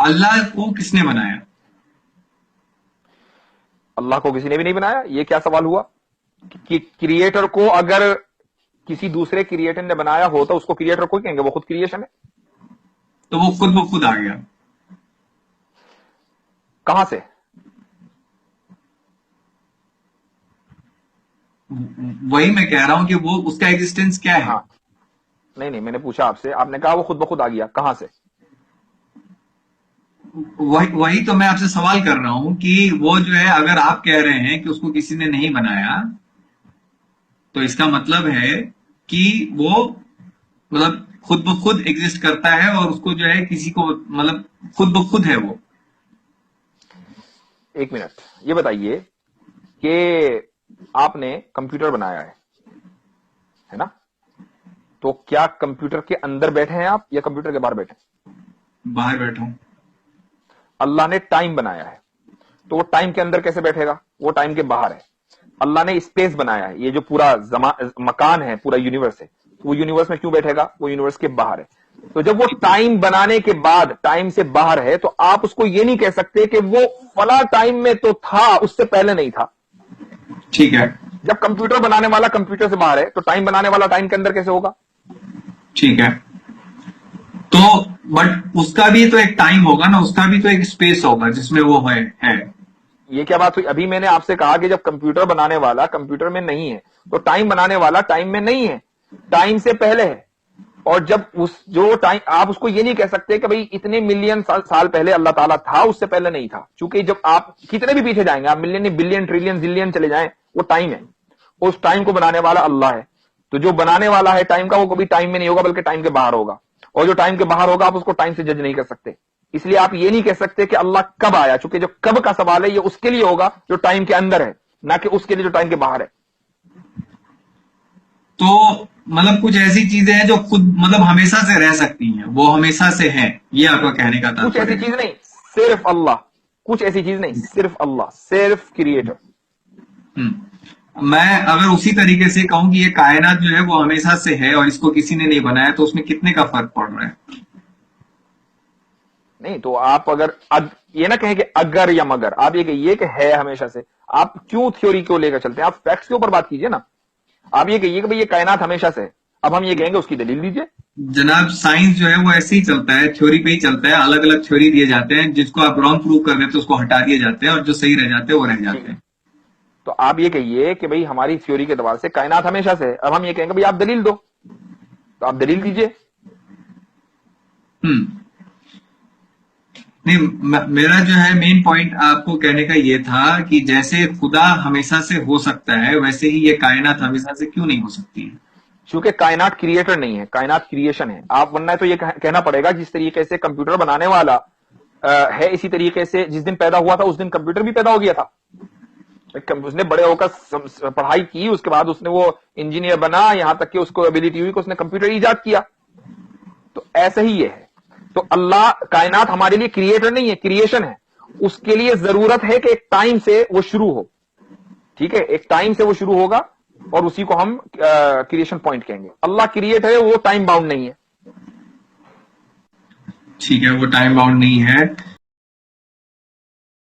अल्लाह को किसने बनाया? अल्लाह को किसी ने भी नहीं बनाया। ये क्या सवाल हुआ कि क्रिएटर को अगर किसी दूसरे क्रिएटर ने बनाया हो तो उसको क्रिएटर को कहेंगे, वो खुद क्रिएशन है। तो वो खुद ब खुद आ गया कहां से? वही मैं कह रहा हूं कि वो उसका एग्जिस्टेंस क्या है? हाँ, नहीं, मैंने पूछा आपसे, आपने कहा वो खुद ब खुद आ गया, कहां से? वही तो मैं आपसे सवाल कर रहा हूं कि वो जो है, अगर आप कह रहे हैं कि उसको किसी ने नहीं बनाया, तो इसका मतलब है कि वो मतलब खुद ब खुद एग्जिस्ट करता है और उसको जो है किसी को मतलब खुद ब खुद है वो। एक मिनट, ये बताइए कि आपने कंप्यूटर बनाया है ना? तो क्या कंप्यूटर के अंदर बैठे हैं आप या कंप्यूटर के बाहर बैठे हैं? बाहर बैठा हूं। अल्लाह ने टाइम बनाया है, तो वो टाइम के अंदर कैसे बैठेगा? वो टाइम के बाहर है। अल्लाह ने स्पेस बनाया है, ये जो पूरा मकान है, पूरा यूनिवर्स है, वो यूनिवर्स में क्यों बैठेगा? वो यूनिवर्स के बाहर है। तो जब वो टाइम बनाने के बाद टाइम से बाहर है, तो आप उसको ये नहीं कह सकते कि वो फला टाइम में तो था, उससे पहले नहीं था। ठीक है। जब कंप्यूटर बनाने वाला कंप्यूटर से बाहर है, तो टाइम बनाने वाला टाइम के अंदर कैसे होगा? ठीक है, तो बट उसका भी तो एक टाइम होगा ना, उसका भी तो एक स्पेस होगा जिसमें वो है। ये क्या बात हुई? अभी मैंने आपसे कहा कि जब कंप्यूटर बनाने वाला कंप्यूटर में नहीं है, तो टाइम बनाने वाला टाइम में नहीं है, टाइम से पहले है। और जब उस जो टाइम, आप उसको ये नहीं कह सकते कि भाई इतने मिलियन साल पहले अल्लाह ताला था, उससे पहले नहीं था। क्योंकि जब आप कितने भी पीछे जाएंगे, आप मिलियन बिलियन ट्रिलियन जिलियन चले जाएं, वो टाइम है। उस टाइम को बनाने वाला अल्लाह है। तो जो बनाने वाला है टाइम का, वो कभी टाइम में नहीं होगा, बल्कि टाइम के बाहर होगा। और जो टाइम के बाहर होगा, आप उसको टाइम से जज नहीं कर सकते। इसलिए आप ये नहीं कह सकते कि अल्लाह कब आया, क्योंकि जो कब का सवाल है, ये उसके लिए होगा जो टाइम के अंदर है, ना कि उसके लिए जो टाइम के बाहर है। तो मतलब कुछ ऐसी चीजें हैं जो खुद मतलब हमेशा से रह सकती हैं, वो हमेशा से है, ये आपका कहने का कुछ ऐसी तात्पर्य है? चीज नहीं, सिर्फ अल्लाह। कुछ ऐसी चीज नहीं, सिर्फ अल्लाह, सिर्फ क्रिएटर। मैं अगर उसी तरीके से कहूं कि ये कायनात जो है वो हमेशा से है और इसको किसी ने नहीं बनाया, तो उसमें कितने का फर्क पड़ रहा है? नहीं, तो आप अगर ये ना कहें कि अगर या मगर, आप ये कहिए कि है हमेशा से। आप क्यों थ्योरी को लेकर चलते हैं? आप फैक्ट्स के ऊपर बात कीजिए ना। आप ये कहिए कि भाई ये कायनात हमेशा से है, अब हम ये कहेंगे उसकी दलील दीजिए। जनाब, साइंस जो है वो ऐसे ही चलता है, थ्योरी पे ही चलता है। अलग अलग थ्योरी दिए जाते हैं, जिसको आप रॉन्ग प्रूव कर देते हैं उसको हटा दिए जाते हैं, और जो सही रह जाते हैं वो रह जाते हैं। तो आप ये कहिए कि भाई हमारी थ्योरी के दबाव से कायनात हमेशा से है, अब हम ये कहेंगे भाई आप दलील दो, तो आप दलील दीजिए। नहीं, मेरा जो है मेन पॉइंट आपको कहने का ये था कि जैसे खुदा हमेशा से हो सकता है, वैसे ही ये कायनात हमेशा से क्यों नहीं हो सकती है? क्योंकि कायनात क्रिएटर नहीं है, कायनात क्रिएशन है। आप वरना तो ये कहना पड़ेगा जिस तरीके से कंप्यूटर बनाने वाला है, इसी तरीके से जिस दिन पैदा हुआ था उस दिन कंप्यूटर भी पैदा हो गया था। उसने बड़े होकर पढ़ाई की, उसके बाद उसने वो इंजीनियर बना, यहां तक कि उसको एबिलिटी हुई कि उसने कंप्यूटर ईजाद किया। तो ऐसे ही ये है। तो अल्लाह, कायनात हमारे लिए क्रिएटर नहीं है, क्रिएशन है। उसके लिए जरूरत है कि एक टाइम से वो शुरू हो। ठीक है, एक टाइम से वो शुरू होगा और उसी को हम क्रिएशन पॉइंट कहेंगे। अल्लाह क्रिएटर है, वो टाइम बाउंड नहीं है। ठीक है, वो टाइम बाउंड नहीं है।